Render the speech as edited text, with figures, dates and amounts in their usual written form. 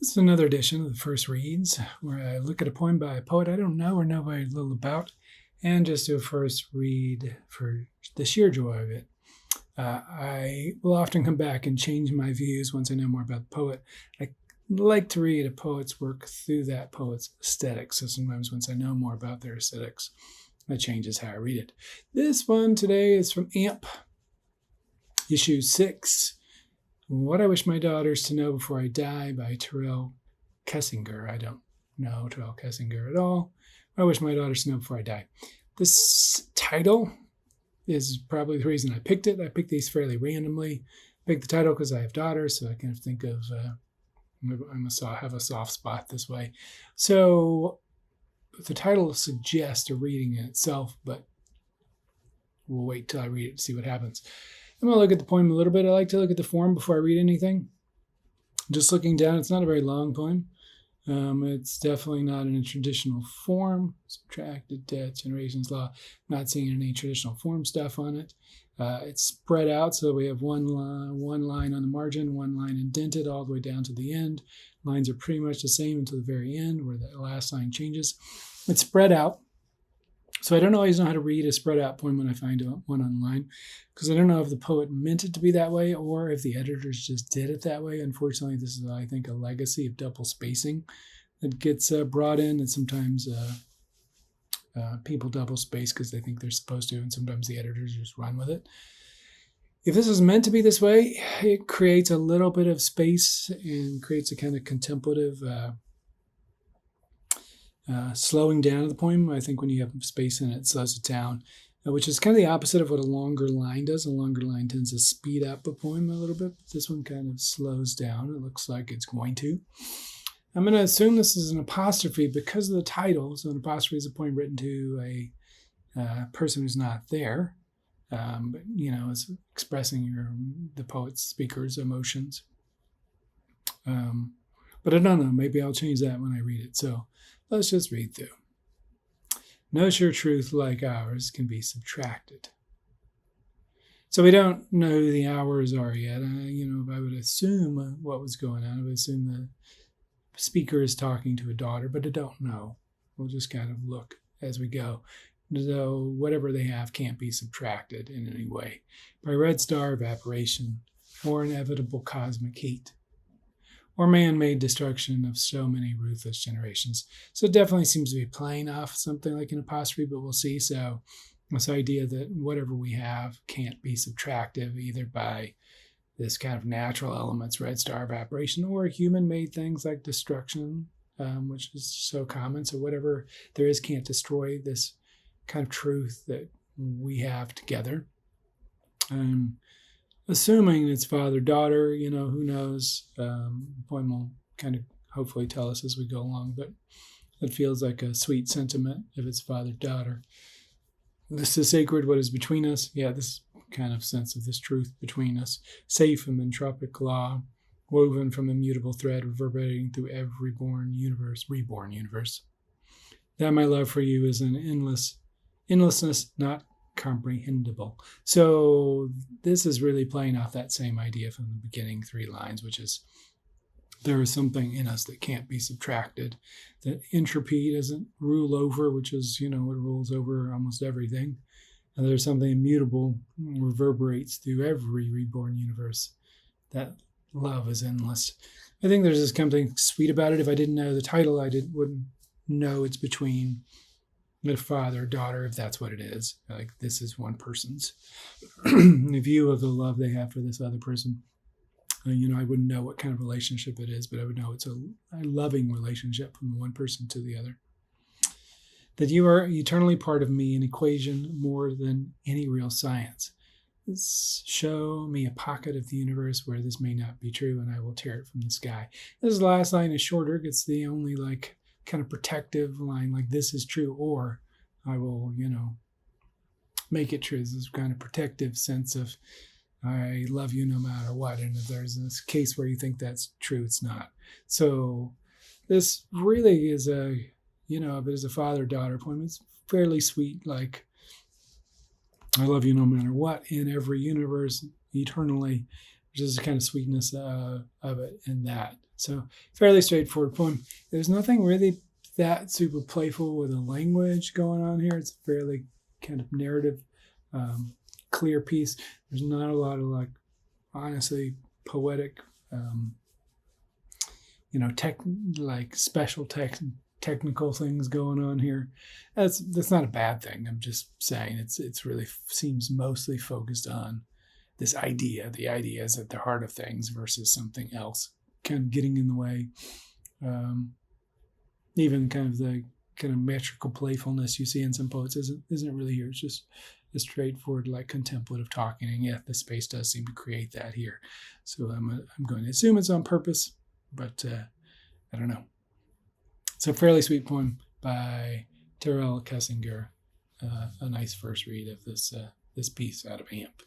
This is another edition of the First Reads, where I look at a poem by a poet I don't know or know very little about, and just do a first read for the sheer joy of it. I will often come back and change my views once I know more about the poet. I like to read a poet's work through that poet's aesthetics, so sometimes once I know more about their aesthetics, that changes how I read it. This one today is from AMP, issue 6. What I Wish My Daughters to Know Before I Die by Tyrel Kessinger. I don't know Tyrel Kessinger at all. What I Wish My Daughters to Know Before I Die. This title is probably the reason I picked it. I picked these fairly randomly. I picked the title because I have daughters, so I kind of think of I have a soft spot this way. So the title suggests a reading in itself, but we'll wait till I read it to see what happens. I'm going to look at the poem a little bit. I like to look at the form before I read anything. Just looking down, it's not a very long poem. It's definitely not in a traditional form. Subtracted, death, generations, law. Not seeing any traditional form stuff on it. It's spread out, so we have one line on the margin, one line indented all the way down to the end. Lines are pretty much the same until the very end, where the last line changes. It's spread out. So I don't always know how to read a spread out poem when I find one online, because I don't know if the poet meant it to be that way or if the editors just did it that way. Unfortunately, this is, I think, a legacy of double spacing that gets brought in, and sometimes people double space because they think they're supposed to, and sometimes the editors just run with it. If this is meant to be this way, it creates a little bit of space and creates a kind of contemplative slowing down of the poem. I think when you have space in it, it slows it down, which is kind of the opposite of what a longer line does. A longer line tends to speed up a poem a little bit, but this one kind of slows down. It looks like it's going to. I'm going to assume this is an apostrophe because of the title. So an apostrophe is a poem written to a person who's not there, but is expressing the poet's speaker's emotions. But I don't know. Maybe I'll change that when I read it. So let's just read through. No sure truth like ours can be subtracted. So we don't know who the hours are yet. If I would assume what was going on, I would assume the speaker is talking to a daughter, but I don't know. We'll just kind of look as we go. So whatever they have can't be subtracted in any way by red star evaporation or inevitable cosmic heat, or man-made destruction of so many ruthless generations. So it definitely seems to be playing off something like an apostrophe, but we'll see. So this idea that whatever we have can't be subtractive either by this kind of natural elements, red star evaporation, or human-made things like destruction, which is so common. So whatever there is can't destroy this kind of truth that we have together. Assuming it's father-daughter, who knows? The poem will kind of hopefully tell us as we go along, but it feels like a sweet sentiment if it's father-daughter. This is sacred, what is between us. Yeah, this kind of sense of this truth between us. Safe from entropic law, woven from immutable thread, reverberating through every reborn universe. That my love for you is an endlessness not comprehensible. So this is really playing off that same idea from the beginning 3 lines, which is there is something in us that can't be subtracted, that entropy doesn't rule over, which is, what rules over almost everything. And there's something immutable, reverberates through every reborn universe. That love is endless. I think there's just something sweet about it. If I didn't know the title, wouldn't know it's between the father, daughter, if that's what it is. Like, this is one person's view of the love they have for this other person. I wouldn't know what kind of relationship it is, but I would know it's a loving relationship from one person to the other. That you are eternally part of me, an equation more than any real science. Show me a pocket of the universe where this may not be true, and I will tear it from the sky. This last line is shorter. It's the only kind of protective line, like this is true, or I will, make it true. This kind of protective sense of I love you no matter what. And if there's this case where you think that's true, it's not. So this really is if it is a father-daughter poem, it's fairly sweet, like I love you no matter what in every universe eternally. There's just a kind of sweetness of it in that. So fairly straightforward poem. There's nothing really that super playful with the language going on here. It's a fairly kind of narrative, clear piece. There's not a lot of like, honestly, poetic, special technical things going on here. That's not a bad thing. I'm just saying it's really seems mostly focused on this idea. The idea is at the heart of things versus something else kind of getting in the way. Even kind of the kind of metrical playfulness you see in some poets isn't really here. It's just a straightforward, like contemplative talking. And yeah, the space does seem to create that here. So I'm going to assume it's on purpose, but I don't know. It's a fairly sweet poem by Tyrel Kessinger. A nice first read of this piece out of AMP.